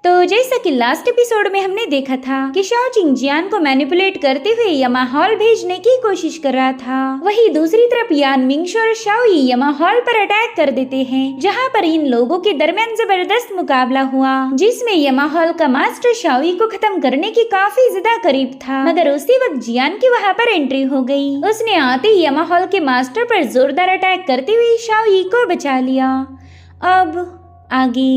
तो जैसा कि लास्ट एपिसोड में हमने देखा था कि शाओचिंग जियान को मैनिपुलेट करते हुए यमा हॉल भेजने की कोशिश कर रहा था, वहीं दूसरी तरफ यान मिंगशू और शाओई यमा हॉल पर अटैक कर देते हैं, जहां पर इन लोगों के दरमियान जबरदस्त मुकाबला हुआ, जिसमें यमा हॉल का मास्टर शाओई को खत्म करने के काफी ज्यादा करीब था। मगर उसी वक्त जियान की वहां पर एंट्री हो गई। उसने आते ही यमा हॉल के मास्टर पर जोरदार अटैक करते हुए शाओई को बचा लिया। अब आगे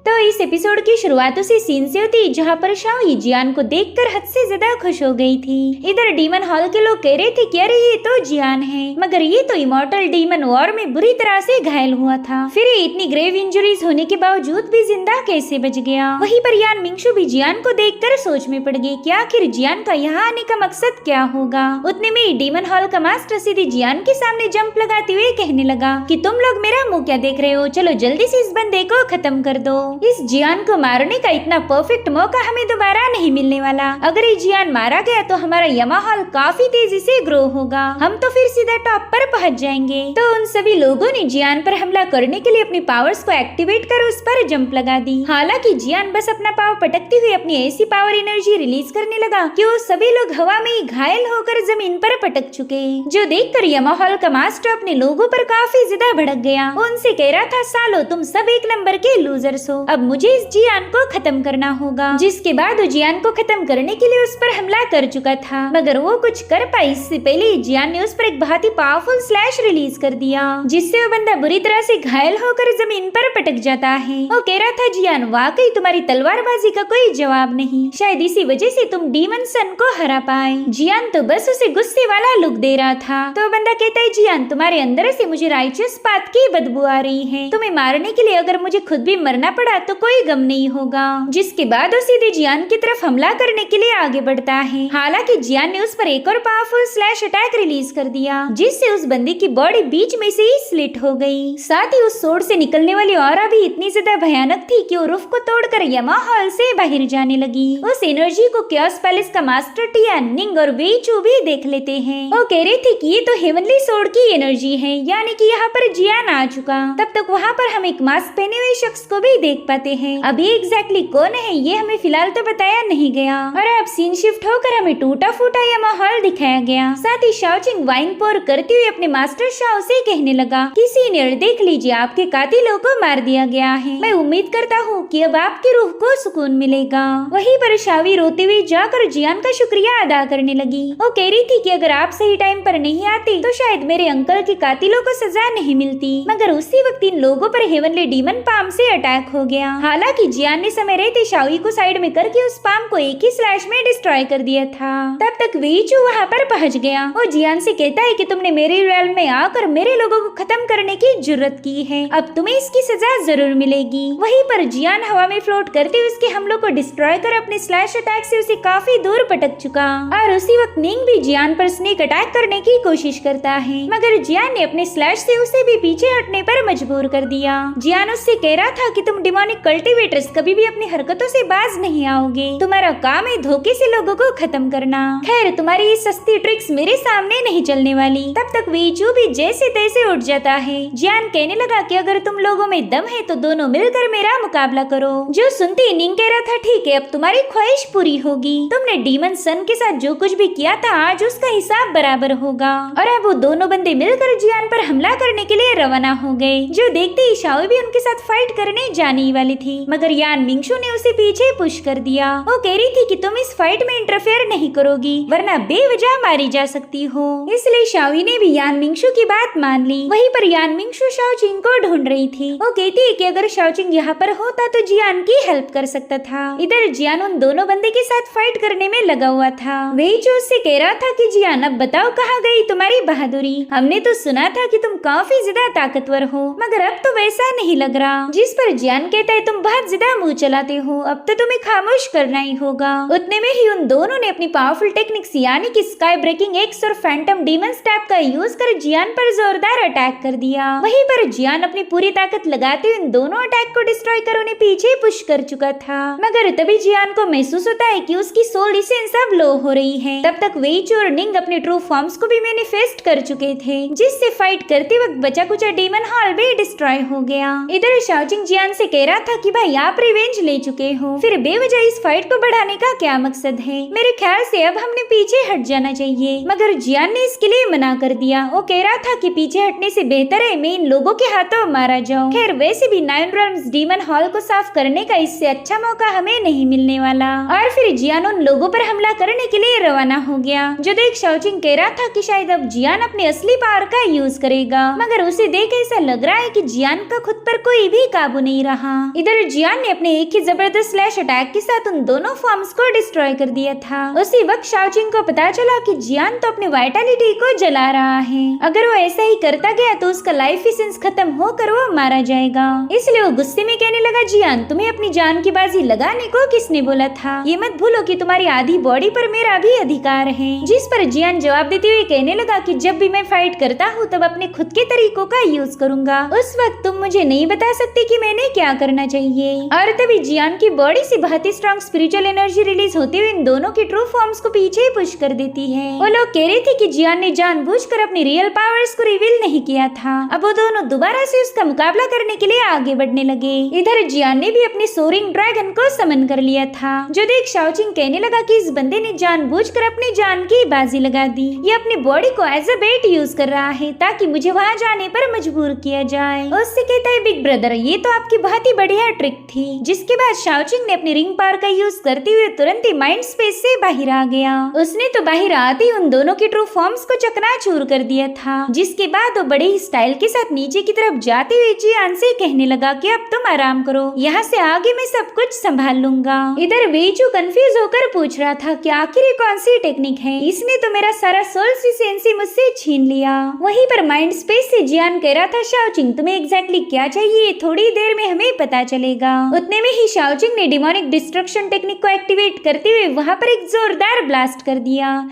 तो इस एपिसोड की शुरुआत उसी सीन से होती जहां पर शाओई जियान को देखकर हद से ज्यादा खुश हो गई थी। इधर डीमन हॉल के लोग कह रहे थे कि अरे ये तो जियान है, मगर ये तो इमॉर्टल डीमन वॉर में बुरी तरह से घायल हुआ था, फिर इतनी ग्रेव इंजरीज होने के बावजूद भी जिंदा कैसे बच गया। वहीं पर यान मिंगशू भी जियान को देखकर सोच में पड़ गई कि आखिर जियान का यहाँ आने का मकसद क्या होगा। उतने में डीमन हॉल का मास्टर सीधे जियान के सामने जंप लगाते हुए कहने लगा कि तुम लोग मेरा मुंह क्या देख रहे हो, चलो जल्दी से इस बंदे को खत्म कर दो। इस जियान को मारने का इतना परफेक्ट मौका हमें दोबारा नहीं मिलने वाला। अगर ये जियान मारा गया तो हमारा यमा हॉल काफी तेजी से ग्रो होगा, हम तो फिर सीधा टॉप पर पहुंच जाएंगे। तो उन सभी लोगों ने जियान पर हमला करने के लिए अपनी पावर्स को एक्टिवेट कर उस पर जंप लगा दी। हालांकि जियान बस अपना पाव पटकते हुए अपनी ऐसी पावर एनर्जी रिलीज करने लगा कि वो सभी लोग हवा में ही घायल होकर जमीन पर पटक चुके, जो देखकर यमा हॉल का मास्टर अपने लोगों पर काफी ज्यादा भड़क गया। उनसे कह रहा था सालो तुम सब एक नंबर के लूजर्स हो, अब मुझे इस जियान को खत्म करना होगा। जिसके बाद वो जियान को खत्म करने के लिए उस पर हमला कर चुका था, मगर वो कुछ कर पाई इससे पहले जियान ने उस पर एक बहुत ही पावरफुल स्लैश रिलीज कर दिया, जिससे वो बंदा बुरी तरह से घायल होकर जमीन पर पटक जाता है। वो कह रहा था जियान वाकई तुम्हारी तलवारबाजी का कोई जवाब नहीं, शायद इसी वजह से तुम डीमन सन को हरा पाए। जियान तो बस उसे गुस्से वाला लुक दे रहा था। तो बंदा कहता है जियान तुम्हारे अंदर से मुझे राइचस पाथ की बदबू आ रही है, तुम्हें मारने के लिए अगर मुझे खुद भी मरना पड़ा तो कोई गम नहीं होगा। जिसके बाद वो सीधे जियान की तरफ हमला करने के लिए आगे बढ़ता है। हालांकि जियान ने उस पर एक और पावरफुल स्लैश अटैक रिलीज कर दिया, जिससे उस बंदे की बॉडी बीच में से ही स्लिट हो गई। साथ ही उस सोर्ड से निकलने वाली ऑरा भी इतनी ज्यादा भयानक थी कि वो रूफ को तोड़कर यमा हॉल से बाहर जाने लगी। उस एनर्जी को क्योस पैलेस का मास्टर टिया, निंग और वेइचू भी देख लेते हैं। वो कह रहे थे कि ये तो हेवनली सोर्ड की एनर्जी है, यानी कि यहाँ पर जियान आ चुका। तब तक वहाँ पर हम एक मास्क पहने हुए शख्स को भी देख पाते हैं। अभी एग्जैक्टली कौन है ये हमें फिलहाल तो बताया नहीं गया। और अब सीन शिफ्ट होकर हमें टूटा फूटा यमा हॉल दिखाया गया। साथ ही शाओचिंग वाइन पोर करते हुए अपने मास्टर शाओ से कहने लगा कि सीनियर देख लीजिए आपके कातिलों को मार दिया गया है, मैं उम्मीद करता हूँ कि अब आपकी रूह को सुकून मिलेगा। वहीं पर शावी रोते हुए जाकर जियान का शुक्रिया अदा करने लगी। वो कह रही थी कि अगर आप सही टाइम पर नहीं आते तो शायद मेरे अंकल के कातिलों को सजा नहीं मिलती, मगर उसी वक्त इन लोगों पर हेवनली डीमन पाम से अटैक हो गया। हालांकि जियान ने समय रहते शाओई को साइड में करके उस पाम को एक ही स्लैश में डिस्ट्रॉय कर दिया था। तब तक वेइचू वहाँ पर पहुँच गया। वो जियान से कहता है कि तुमने मेरे रियल में आकर मेरे लोगों को खत्म करने की जुर्रत की है, अब तुम्हें इसकी सजा जरूर मिलेगी। वहीं पर जियान हवा में फ्लोट करते हुए उसके हमलों को डिस्ट्रॉय कर अपने स्लैश अटैक से उसे काफी दूर पटक चुका। और उसी वक्त निंग भी जियान पर स्नेक अटैक करने की कोशिश करता है, मगर जियान ने अपने स्लैश से उसे भी पीछे हटने पर मजबूर कर दिया। जियान उससे कह रहा था कि तुम डिमोनिक कल्टीवेटर्स कभी भी अपनी हरकतों से बाज नहीं आओगे, तुम्हारा काम है धोखे से लोगों को खत्म करना। खैर तुम्हारी ये सस्ती ट्रिक्स मेरे सामने नहीं चलने वाली। तब तक वेइचू भी जैसे तैसे उठ जाता है। जियान कहने लगा कि अगर तुम लोगों में दम है तो दोनों मिलकर मेरा मुकाबला करो। जो सुनते ही निंग कह रहा था ठीक है अब तुम्हारी ख्वाहिश पूरी होगी, तुमने डीमन सन के साथ जो कुछ भी किया था आज उसका हिसाब बराबर होगा। और अब वो दोनों बंदे मिलकर जियान पर हमला करने के लिए रवाना हो गए। जो देखते ही शाओई भी उनके साथ फाइट करने जाने वाली थी, मगर यान मिंगशू ने उसे पीछे पुश कर दिया। वो कह रही थी कि तुम इस फाइट में इंटरफेयर नहीं करोगी वरना बेवजह मारी जा सकती हो, इसलिए शाओई ने भी यान मिंगशू की बात मान ली। वहीं पर यान मिंगशू शाओचिंग को ढूंढ रही थी। वो कहती है कि अगर शाओचिंग यहाँ पर होता तो जियान की हेल्प कर सकता था। इधर जियान उन दोनों बंदे के साथ फाइट करने में लगा हुआ था। वेइचू उससे कह रहा था कि जियान अब बताओ कहाँ गई तुम्हारी बहादुरी, हमने तो सुना था कि तुम काफी ज्यादा ताकतवर हो, मगर अब तो वैसा नहीं लग रहा। जिस पर जियान कहता है तुम बहुत ज्यादा मुंह चलाते हो, अब तो तुम्हें खामोश करना ही होगा। उतने में ही उन दोनों ने अपनी पावरफुल टेक्निक्स यानी कि स्काई ब्रेकिंग एक्स और फैंटम डीमन स्टैप का यूज कर जियान पर जोरदार अटैक कर दिया। वहीं पर जियान अपनी पूरी ताकत लगाते हुए इन दोनों अटैक को डिस्ट्रॉय कर उन्हें पीछे पुश कर चुका था, मगर तभी जियान को महसूस होता है कि उसकी सोल इसेंस अब लो हो रही है। तब तक वेइचू और निंग अपने ट्रू फॉर्म्स को भी मैनिफेस्ट कर चुके थे, जिससे फाइट करते वक्त बचा कुचा डीमन हॉल भी डिस्ट्रॉय हो गया। इधर शाओचिंग जियान से कह कह रहा था कि भाई आप रिवेंज ले चुके हो, फिर बेवजह इस फाइट को बढ़ाने का क्या मकसद है? मेरे ख्याल से अब हमने पीछे हट जाना चाहिए। मगर जियान ने इसके लिए मना कर दिया। वो कह रहा था कि पीछे हटने से बेहतर है मैं इन लोगों के हाथों मारा जाऊं। खैर वैसे भी 9 रेल्म्स डीमन हॉल को साफ करने का इससे अच्छा मौका हमें नहीं मिलने वाला। और फिर जियान उन लोगों पर हमला करने के लिए रवाना हो गया। जो देख शाओचिंग कह रहा था कि शायद अब जियान अपने असली पावर का यूज करेगा, मगर उसे देख ऐसा लग रहा है कि जियान का खुद पर कोई भी काबू नहीं रहा। इधर जियान ने अपने एक ही जबरदस्त स्लैश अटैक के साथ उन दोनों फॉर्म्स को डिस्ट्रॉय कर दिया था। उसी वक्त शाओचिंग को पता चला कि जियान तो अपनी वाइटलिटी को जला रहा है। अगर वो ऐसा ही करता गया तो उसका लाइफ एसेंस खत्म होकर वो मारा जाएगा। इसलिए वो गुस्से में कहने लगा, जियान तुम्हें अपनी जान की बाजी लगाने को किसने बोला था? ये मत भूलो कि तुम्हारी आधी बॉडी पर मेरा भी अधिकार है। जिस पर जियान जवाब देते हुए कहने लगा कि जब भी मैं फाइट करता हूँ तब अपने खुद के तरीकों का यूज करूंगा। उस वक्त तुम मुझे नहीं बता सकते कि मैंने क्या करना चाहिए। और तभी जियान की बॉडी से बहुत ही स्ट्रॉन्ग स्पिरिचुअल एनर्जी रिलीज होते हुए इन दोनों की ट्रू फॉर्म्स को पीछे पुश कर देती है। वो लोग कह रहे थे कि जियान ने जानबूझकर अपनी रियल पावर्स को रिवील नहीं किया था। अब वो दोनों दोबारा से उसका मुकाबला करने के लिए आगे बढ़ने लगे। इधर जियान ने भी अपने सोरिंग ड्रैगन को समन कर लिया था। जो देख शाओचिंग कहने लगा कि इस बंदे ने जानबूझकर अपनी जान की बाजी लगा दी। ये अपनी बॉडी को एज अ बेट यूज कर रहा है ताकि मुझे वहाँ जाने पर मजबूर किया जाए। उससे कहता है, बिग ब्रदर ये तो आपकी बहुत ही बढ़िया ट्रिक थी। जिसके बाद शाओचिंग ने अपनी रिंग पावर का यूज करते हुए तुरंत ही माइंड स्पेस से बाहर आ गया। उसने तो बाहर आते ही उन दोनों के ट्रू फॉर्म्स को चकनाचूर कर दिया था। जिसके बाद वो बड़े ही स्टाइल के साथ नीचे की तरफ जाते हुए जियान से कहने लगा कि अब तुम आराम करो, यहाँ से आगे मैं सब कुछ संभाल लूंगा। इधर वेइचू कंफ्यूज होकर पूछ रहा था कि आखिर ये कौन सी टेक्निक है? इसने तो मेरा सारा सोल सेंसी मुझसे छीन लिया। वहीं पर माइंड स्पेस से जियान कह रहा था, शाओचिंग तुम्हें एग्जैक्टली क्या चाहिए थोड़ी देर में हमें पता चलेगा। उतने में ही शाओचिंग ने डिमोनिक डिस्ट्रक्शन टेक्निक को एक्टिवेट करते हुए वहाँ पर एक जोरदार ब्लास्ट कर दिया,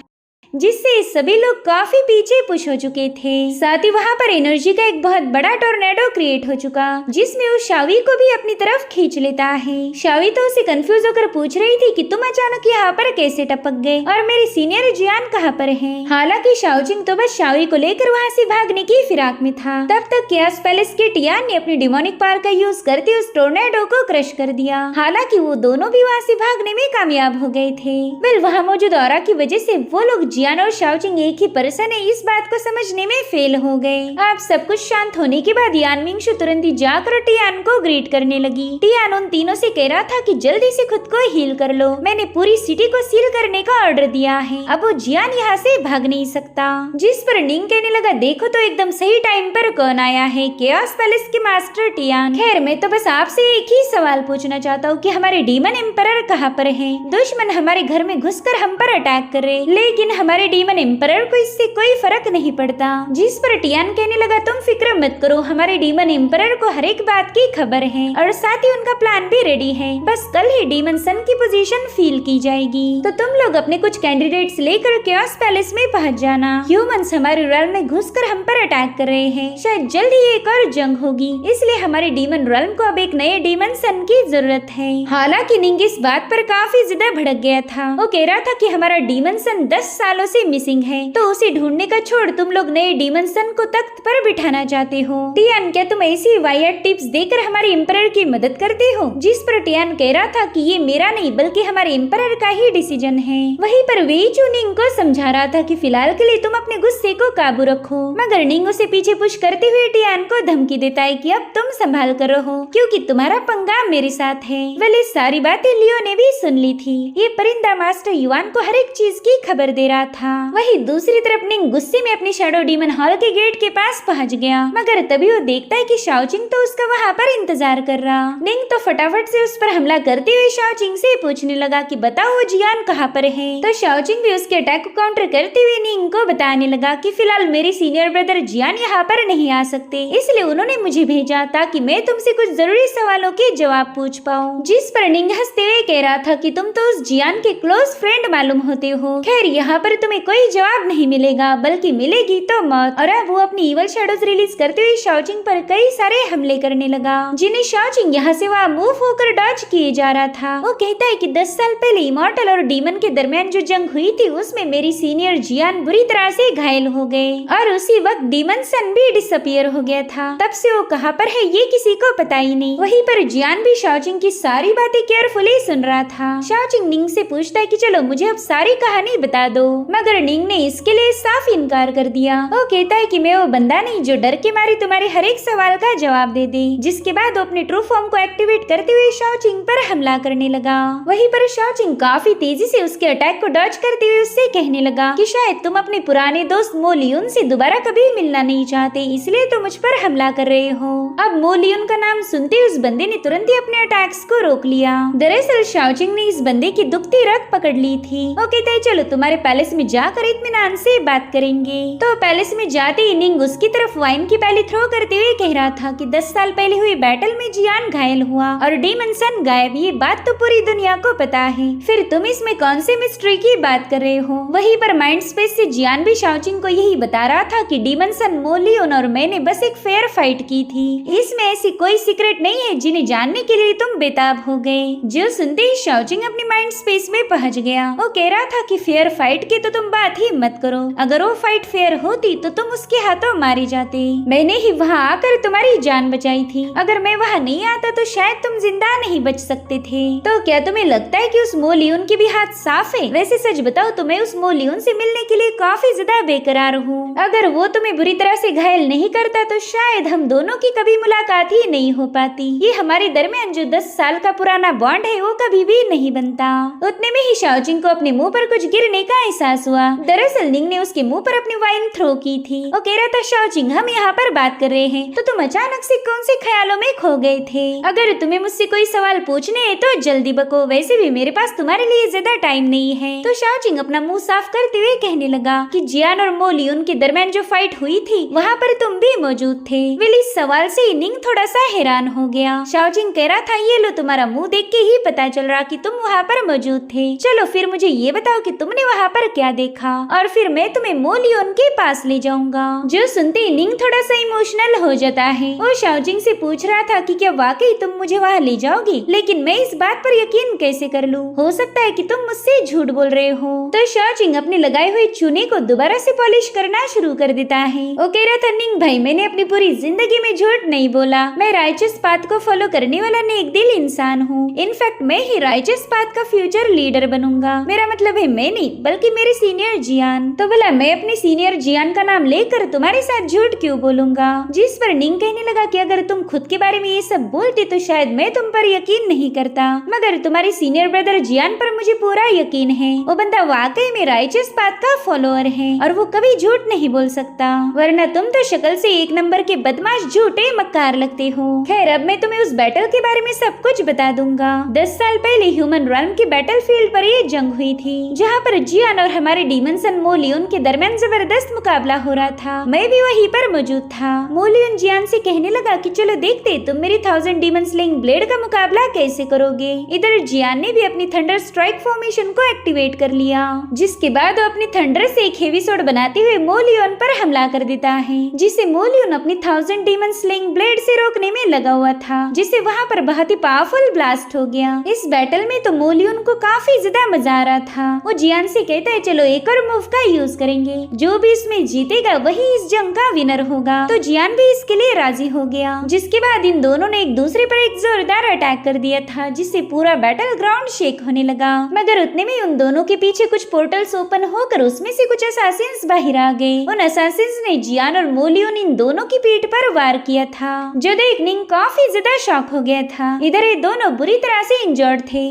जिससे सभी लोग काफी पीछे पुश हो चुके थे। साथ ही वहाँ पर एनर्जी का एक बहुत बड़ा टोर्नेडो क्रिएट हो चुका, जिसमें वो शावी को भी अपनी तरफ खींच लेता है। शावी तो उसे कंफ्यूज होकर पूछ रही थी कि तुम अचानक यहाँ पर कैसे टपक गए और मेरे सीनियर जियान कहाँ पर है। हालांकि शाओचिंग तो बस शावी को लेकर वहाँ से भागने की फिराक में था। तब तक कियास पैलेस के टियान ने अपनी डिमोनिक पावर का यूज करके उस टोर्नेडो को क्रश कर दिया। हालांकि वो दोनों भी वहाँ से भागने में कामयाब हो गए थे। वेल वहाँ मौजूद ऑरा की वजह से वो लोग जियान और शाओचिंग एक ही पर्सन है इस बात को समझने में फेल हो गए। अब सब कुछ शांत होने के बाद यान मिंगशु तुरंत ही जाकर टियान को ग्रीट करने लगी। टियान उन तीनों से कह रहा था कि जल्दी से खुद को हील कर लो, मैंने पूरी सिटी को सील करने का ऑर्डर दिया है, अब वो जियान यहाँ से भाग नहीं सकता। जिस पर निंग कहने लगा, देखो तो एकदम सही टाइम पर कौन आया है, कियास पैलेस के मास्टर टियान। खैर मैं तो बस आपसे एक ही सवाल पूछना चाहता हूँ कि हमारे डीमन एम्परर कहाँ पर है? दुश्मन हमारे घर में घुसकर हम पर अटैक कर रहे, लेकिन हमारे डीमन एम्परर को इससे कोई फर्क नहीं पड़ता। जिस पर टियान कहने लगा, तुम फिक्र मत करो, हमारे डीमन एम्परर को हर एक बात की खबर है और साथ ही उनका प्लान भी रेडी है, बस कल ही डीमन सन की पोजीशन फील की जाएगी। तो तुम लोग अपने कुछ कैंडिडेट्स लेकर कियास पैलेस में पहुंच जाना। ह्यूमंस हमारे रेल्म में घुसकर हम पर अटैक कर रहे हैं, शायद जल्द ही एक और जंग होगी, इसलिए हमारे डीमन रेल्म को अब एक नए डीमन सन की जरूरत है। हालांकि निंग इस बात पर काफी ज्यादा भड़क गया था। वो कह रहा था कि हमारा डीमन सन 10 सालों से मिसिंग है, तो उसे ढूंढने का छोड़ तुम लोग नए डीमन सन को तख्त पर बिठाना चाहते हो। टियान क्या तुम ऐसी वायर्ड टिप्स देकर हमारे एम्परर की मदद करते हो? जिस पर टियान कह रहा था कि ये मेरा नहीं बल्कि हमारे एम्परर का ही डिसीजन है। वहीं पर वेइचू निंग को समझा रहा था कि फिलहाल के लिए तुम अपने गुस्से को काबू रखो, मगर निंग उसे पीछे पुश करते हुए टियान को धमकी देता है कि अब तुम संभाल कर रहो क्योंकि तुम्हारा पंगा मेरे साथ है। वेल सारी बातें लियो ने भी सुन ली थी। ये परिंदा मास्टर युआन को हर एक चीज की खबर दे रहा था। वही दूसरी तरफ निंग गुस्से में अपनी शैडो डीमन हॉल के गेट के पास पहुंच गया, मगर तभी वो देखता है कि शाओचिंग तो उसका वहाँ पर इंतजार कर रहा। निंग तो फटाफट से उस पर हमला करते हुए शाओचिंग से पूछने लगा कि बताओ वो जियान कहाँ पर है। तो शाओचिंग भी उसके अटैक को काउंटर करते हुए निंग को बताने लगा कि फिलहाल मेरे सीनियर ब्रदर जियान यहाँ पर नहीं आ सकते, इसलिए उन्होंने मुझे भेजा ताकि मैं तुमसे कुछ जरूरी सवालों के जवाब पूछ पाऊँ। जिस पर निंग हंसते हुए ये कह रहा था कि तुम तो उस जियान के क्लोज फ्रेंड मालूम होते हो। खैर यहाँ पर तुम्हें कोई जवाब नहीं मिलेगा, बल्कि मिलेगी तो मौत। और अब वो अपनी इवल शैडोज रिलीज करते हुए शाओचिंग पर कई सारे हमले करने लगा, जिन्हें शाओचिंग यहाँ से वहाँ मूव होकर डॉज किए जा रहा था। वो कहता है कि 10 साल पहले इमॉर्टल और डीमन के दरमियान जो जंग हुई थी उसमें मेरी सीनियर जियान बुरी तरह से घायल हो गए और उसी वक्त डीमन सन भी डिसअपियर हो गया था। तब से वो कहाँ पर है ये किसी को पता ही नहीं। वहीं पर जियान भी शाओचिंग की सारी बातें केयरफुली सुन रहा था। शाओचिंग निंग से पूछता है कि चलो मुझे अब सारी कहानी बता दो, मगर निंग ने इसके लिए साफ इनकार कर दिया। वो कहता है कि मैं वो बंदा नहीं जो डर के मारे तुम्हारे हर एक सवाल का जवाब दे दे। जिसके बाद वो अपने ट्रू फॉर्म को एक्टिवेट करते हुए शाओचिंग पर हमला करने लगा। वहीं पर शाओचिंग काफी तेजी से उसके अटैक को डॉज करते हुए उससे कहने लगा कि शायद तुम अपने पुराने दोस्त मो लियोन से दोबारा कभी मिलना नहीं चाहते, इसलिए तो मुझ पर हमला कर रहे हो। अब मो लियोन का नाम सुनते ही उस बंदे ने तुरंत ही अपने अटैक्स को रोक लिया। दरअसल शाओचिंग ने इस बंदे की दुखती रग पकड़ ली थी। वो कहता है चलो तुम्हारे पैलेस में जाकर इत्मीनान से बात करेंगे। तो पैलेस में जाते ही निंग उसकी तरफ वाइन की प्याली थ्रो करते हुए कह रहा था कि 10 साल पहले हुई बैटल में जियान घायल हुआ और डीमन सन गायब। ये बात तो पूरी दुनिया को पता है, फिर तुम इसमें कौन से मिस्ट्री की बात कर रहे हो। वहीं पर माइंड स्पेस से जियान भी शाओचिंग को यही बता रहा था कि डीमन सन, मो लियोन और मैंने बस एक फेयर फाइट की थी। इसमें ऐसी कोई सीक्रेट नहीं है जिन्हें जानने के लिए तुम बेताब हो गए। जो सुनते ही शाओचिंग अपनी माइंड स्पेस में पहुंच गया। वो कह रहा था कि फेयर फाइट की तो तुम बात ही मत करो, अगर वो फाइट फेयर होती तो तुम उसके हाथों मारे जाते। मैंने ही वहाँ आकर तुम्हारी जान बचाई थी, अगर मैं वहाँ नहीं आता तो शायद तुम जिंदा नहीं बच सकते थे। तो क्या तुम्हें लगता है कि उस मो लियोन के भी हाथ साफ है? वैसे सच बताओ तो मैं उस मो लियोन से मिलने के लिए काफी ज्यादा बेकरार हूँ। अगर वो तुम्हें बुरी तरह से घायल नहीं करता तो शायद हम दोनों की कभी मुलाकात ही नहीं हो पाती। ये हमारे दरमियान जो 10 साल का पुराना बॉन्ड है वो कभी भी नहीं बनता। उतने में ही शाओचिंग को अपने मुंह पर कुछ गिरने का एहसास हुआ। दरअसल निंग ने उसके मुंह पर अपनी वाइन थ्रो की थी। वो कह रहा था शाओचिंग हम यहाँ पर बात कर रहे हैं तो तुम अचानक से कौन से ख्यालों में खो गए थे। अगर तुम्हें मुझसे कोई सवाल पूछने हैं तो जल्दी बको, वैसे भी मेरे पास तुम्हारे लिए ज्यादा टाइम नहीं है। तो शाओचिंग अपना मुंह साफ करते हुए कहने लगा कि जियान और मो लियोन के दरमियान जो फाइट हुई थी वहाँ पर तुम भी मौजूद थे। वेल इस सवाल से निंग थोड़ा सा हैरान हो गया। शाओचिंग कह रहा था ये लो तुम्हारा मुंह देख के ही पता चल रहा कि तुम वहाँ पर मौजूद थे। चलो फिर मुझे ये बताओ कि तुमने वहाँ पर क्या देखा और फिर मैं तुम्हें मो लियोन के पास ले जाऊंगा। जो सुनते ही निंग थोड़ा सा इमोशनल हो जाता है। वो शाओचिंग से पूछ रहा था कि क्या वाकई तुम मुझे वहाँ ले जाओगी, लेकिन मैं इस बात पर यकीन कैसे कर लूँ? हो सकता है कि तुम मुझसे झूठ बोल रहे हो। तो शाओचिंग अपने लगाए हुए चूने को दोबारा से पॉलिश करना शुरू कर देता है। वो कह रहा था निंग भाई मैंने अपनी पूरी जिंदगी में झूठ नहीं बोला, मैं राइचस पाथ को फॉलो करने वाला नेक दिल इंसान हूँ। इनफैक्ट मैं ही राइचस पाथ का फ्यूचर लीडर बनूंगा। मेरा मतलब है मैं नहीं बल्कि मेरे सीनियर जियान। तो बोला मैं अपने सीनियर जियान का नाम लेकर तुम्हारे साथ झूठ क्यों बोलूंगा? जिस पर निंग कहने लगा कि अगर तुम खुद के बारे में ये सब बोलती तो शायद मैं तुम पर यकीन नहीं करता, मगर तुम्हारे सीनियर ब्रदर जियान पर मुझे पूरा यकीन है। वो बंदा वाकई में राइचस पाथ का फॉलोअर है और वो कभी झूठ नहीं बोल सकता, वरना तुम तो शक्ल से एक नंबर के बदमाश झूठे मक्कार लगते हो। खैर अब मैं तुम्हें उस बैटल के बारे में सब कुछ बता दूंगा। 10 साल पहले ह्यूमन रॉल्म के बैटल फील्ड पर ये जंग हुई थी जहाँ पर जियान और हमारे डीमन सन मो लियोन के दरमियान जबरदस्त मुकाबला हो रहा था। मैं भी वहीं पर मौजूद था। मो लियोन जियान से कहने लगा कि चलो देखते तुम मेरी 1000 डीमन स्लेइंग ब्लेड का मुकाबला कैसे करोगे। इधर जियान ने भी अपनी थंडर स्ट्राइक फॉर्मेशन को एक्टिवेट कर लिया, जिसके बाद वो अपनी थंडर से एक हेवी सोड बनाते हुए मो लियोन पर हमला कर देता है, जिसे मो लियोन अपनी 1000 डीमन स्लेइंग ब्लेड से रोकने में लगा हुआ था, जिससे वहाँ पर बहुत ही पावरफुल ब्लास्ट हो गया। इस बैटल में तो मो लियोन को काफी ज्यादा मजा आ रहा था। वो जियान से कहता है चलो एक और मूव का यूज करेंगे, जो भी इसमें जीतेगा वही इस जंग का विनर होगा। तो जियान भी इसके लिए राजी हो गया, जिसके बाद इन दोनों ने एक दूसरे पर एक जोरदार अटैक कर दिया था, जिससे पूरा बैटल ग्राउंड शेक होने लगा। मगर उतने में उन दोनों के पीछे कुछ पोर्टल्स ओपन होकर उसमें से कुछ असैसिन्स बाहर आ गए। उन असैसिन्स ने जियान और मो लियोन इन दोनों की पीठ पर वार किया था, जो देख निंग काफी ज्यादा शॉक हो गया था। इधर ये दोनों बुरी तरह से इंजर्ड थे।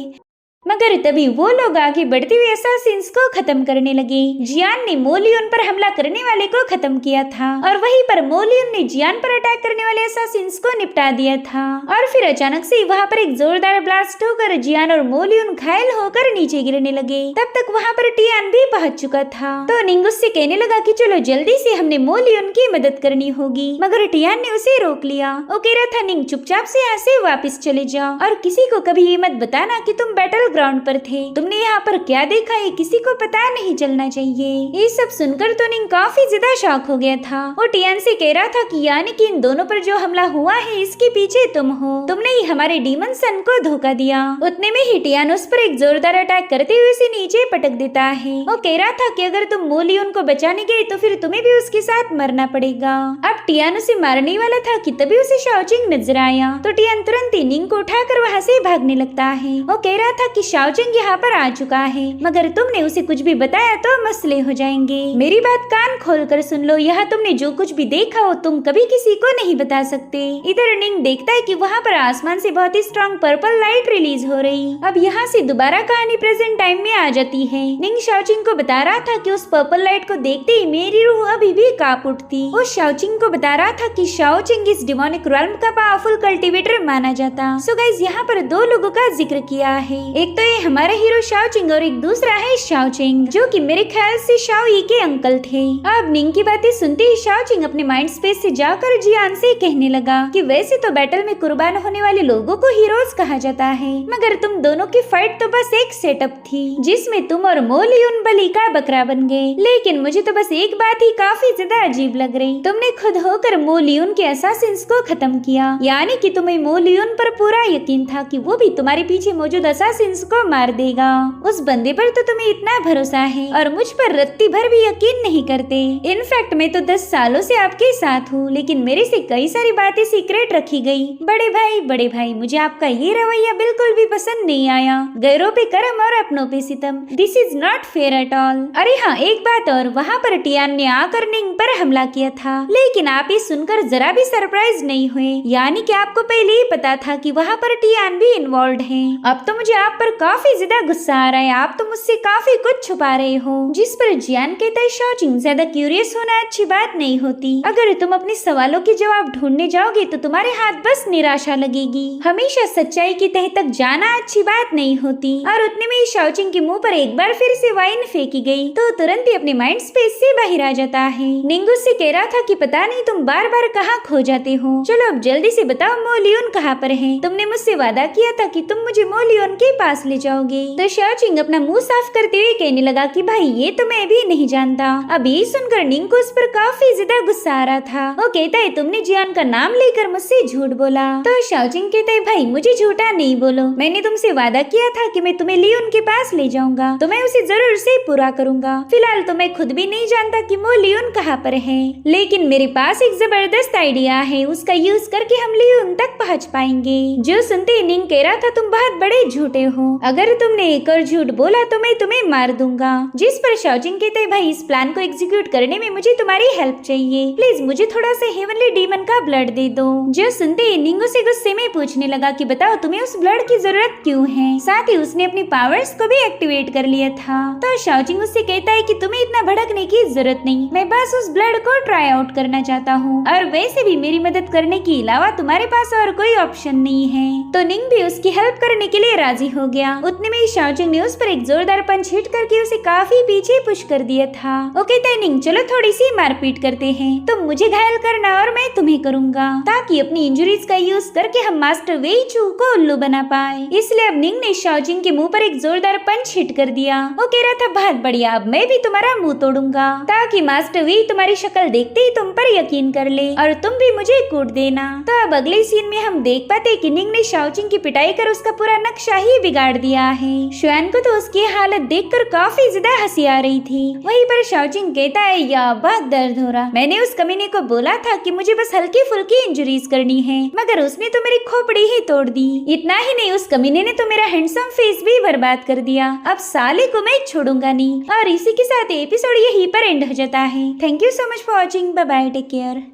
मगर तभी वो लोग आगे बढ़ते हुए असैसिन्स को खत्म करने लगे। जियान ने मो लियोन पर हमला करने वाले को खत्म किया था और वहीं पर मो लियोन ने जियान पर अटैक करने वाले असैसिन्स को निपटा दिया था। और फिर अचानक से वहाँ पर एक जोरदार ब्लास्ट होकर जियान और मो लियोन घायल होकर नीचे गिरने लगे। तब तक वहाँ पर टियान भी पहुँच चुका था। तो निंग उससे कहने लगा कि चलो जल्दी से हमने मो लियोन की मदद करनी होगी, मगर टियान ने उसे रोक लिया। वो कह रहा था निंग चुपचाप से यहाँ से वापस चले जाओ और किसी को कभी ये मत बताना कि तुम बैटल ग्राउंड पर थे। तुमने यहाँ पर क्या देखा ये किसी को पता नहीं चलना चाहिए। ये सब सुनकर तो निंग काफी ज्यादा शॉक हो गया था। वो टियान से कह रहा था कि यानी कि इन दोनों पर जो हमला हुआ है इसके पीछे तुम हो, तुमने ही हमारे डीमन सन को धोखा दिया। उतने में ही टियान उस पर एक जोरदार अटैक करते हुए उसे नीचे पटक देता है। वो कह रहा था कि अगर तुम मो लियोन को बचाने गए तो फिर तुम्हें भी उसके साथ मरना पड़ेगा। अब टियान उसे मारने वाला था कि तभी उसे शाओचिंग नजर आया। तो टियान तुरंत ही निंग को उठाकर वहाँ से भागने लगता है। वो कह रहा था कि शाओचिंग यहाँ पर आ चुका है, मगर तुमने उसे कुछ भी बताया तो मसले हो जाएंगे। मेरी बात कान खोल कर सुन लो, यहाँ तुमने जो कुछ भी देखा हो तुम कभी किसी को नहीं बता सकते। इधर निंग देखता है कि वहाँ पर आसमान से बहुत ही स्ट्रॉन्ग पर्पल लाइट रिलीज हो रही। अब यहाँ से दोबारा कहानी प्रेजेंट टाइम में आ जाती है। निंग शाओचिंग को बता रहा था कि उस पर्पल लाइट को देखते ही मेरी रूह अभी भी कांप उठती। वो शाओचिंग को बता रहा था कि शाओचिंग इस डिमोनिक रॉल्म का पावरफुल कल्टीवेटर माना जाता। सो गाइस यहाँ पर दो लोगों का जिक्र किया है, एक तो ये हमारा हीरो शाओचिंग और एक दूसरा है शाओचिंग जो कि मेरे ख्याल से शाओ ई के अंकल थे। अब निंग की बातें सुनते ही शाओचिंग अपने माइंड स्पेस से जाकर जियान से कहने लगा कि वैसे तो बैटल में कुर्बान होने वाले लोगों को हीरोज कहा जाता है, मगर तुम दोनों की फाइट तो बस एक सेटअप थी जिसमें तुम और मो लियोन बलि का बकरा बन गए। लेकिन मुझे तो बस एक बात ही काफी ज्यादा अजीब लग रही, तुमने खुद होकर मो लियोन के असैसिन्स को खत्म किया, यानी कि तुम्हें मो लियोन पर पूरा यकीन था कि वो भी तुम्हारे पीछे मौजूद असैसिन्स को मार देगा। उस बंदे पर तो तुम्हें इतना भरोसा है और मुझ पर रत्ती भर भी यकीन नहीं करते। इनफैक्ट मैं तो 10 सालों से आपके साथ हूँ, लेकिन मेरे से कई सारी बातें सीक्रेट रखी गई। बड़े भाई मुझे आपका ये रवैया बिल्कुल भी पसंद नहीं आया। गैरों पे करम और अपनों पे सितम, this is not fair at all. अरे हाँ एक बात और, वहाँ पर टियान ने आकर निंग पर हमला किया था, लेकिन आप ये सुनकर जरा भी सरप्राइज नहीं हुए, यानी कि आपको पहले ही पता था कि वहाँ पर टियान भी इन्वॉल्व है। अब तो मुझे आप पर काफी ज्यादा गुस्सा आ रहा है, आप तो मुझसे काफी कुछ छुपा रहे हो। जिस पर जियान कहता है शाओचिंग ज्यादा क्यूरियस होना अच्छी बात नहीं होती, अगर तुम अपने सवालों के जवाब ढूंढने जाओगे तो तुम्हारे हाथ बस निराशा लगेगी। हमेशा सच्चाई की तह तक जाना अच्छी बात नहीं होती। और उतने में शाओचिंग के मुंह पर एक बार फिर से वाइन फेंकी गई तो तुरंत ही अपने माइंड स्पेस से बाहर आ जाता है। निंग उससे कह रहा था कि पता नहीं तुम बार बार कहाँ खो जाते हो, चलो अब जल्दी से बताओ मो लियोन कहाँ पर है। तुमने मुझसे वादा किया था कि तुम मुझे मो लियोन के पास ले जाओगे। तो शाओचिंग अपना मुंह साफ करते हुए कहने लगा कि भाई ये तो मैं भी नहीं जानता। अब ये सुनकर निंग को उस पर काफी ज्यादा गुस्सा आ रहा था। वो कहता है तुमने जियान का नाम लेकर मुझसे झूठ बोला। तो शाओचिंग कहता है भाई मुझे झूठा नहीं बोलो, मैंने तुमसे वादा किया था कि मैं तुम्हें लियोन के पास ले जाऊंगा, तो मैं उसे जरूर से पूरा करूंगा। फिलहाल तो मैं खुद भी नहीं जानता कि मो लियोन कहाँ पर है, लेकिन मेरे पास एक जबरदस्त आइडिया है, उसका यूज करके हम लियोन तक पहुँच पाएंगे। जो सुनते ही निंग कह रहा था तुम बहुत बड़े झूठे हो, अगर तुमने एक और झूठ बोला तो मैं तुम्हें मार दूंगा। जिस पर शाओचिंग कहते भाई इस प्लान को एग्जीक्यूट करने में मुझे तुम्हारी हेल्प चाहिए, प्लीज मुझे थोड़ा सा हेवनली डीमन का ब्लड दे दो। जो सुनते ही निंग उसे गुस्से में पूछने लगा कि बताओ तुम्हें उस ब्लड की जरूरत क्यों है। साथ ही उसने अपनी पावर्स को भी एक्टिवेट कर लिया था। तो शाओचिंग उससे कहता है कि तुम्हें इतना भड़कने की जरूरत नहीं, मैं बस उस ब्लड को ट्राई आउट करना चाहता हूँ, और वैसे भी मेरी मदद करने के अलावा तुम्हारे पास और कोई ऑप्शन नहीं है। तो निंग भी उसकी हेल्प करने के लिए राजी हो गया। उतने में शाओचिंग ने उस पर एक जोरदार पंच हिट करके उसे काफी पीछे पुश कर दिया था। वो कहता है निंग चलो थोड़ी सी मारपीट करते हैं, तुम मुझे घायल करना और मैं तुम्हें करूंगा, ताकि अपनी इंजरीज का यूज करके हम मास्टर वेई चू को उल्लू बना पाए। इसलिए अब निंग ने शाओचिंग के मुंह पर एक जोरदार पंच हिट कर दिया। वो कह रहा था बहुत बढ़िया, अब मैं भी तुम्हारा मुंह तोड़ूंगा, ताकि मास्टर वेई तुम्हारी शक्ल देखते ही तुम पर यकीन कर ले और तुम भी मुझे कूट देना। तो अब अगले सीन में हम देख पाते कि निंग ने शाओचिंग की पिटाई कर उसका पूरा नक्शा ही बिगाड़ दिया है। शुआन को तो उसकी हालत देखकर काफी ज्यादा हंसी आ रही थी। वहीं पर शाओचिंग कहता है या बहुत दर्द हो रहा, मैंने उस कमीने को बोला था कि मुझे बस हल्की फुल्की इंजरीज करनी है, मगर उसने तो मेरी खोपड़ी ही तोड़ दी। इतना ही नहीं उस कमीने ने तो मेरा हैंडसम फेस भी बर्बाद कर दिया। अब साले को मैं छोड़ूंगा नहीं। और इसी के साथ एपिसोड यहीं पर एंड हो जाता है। Thank you so much for watching, bye bye, take care.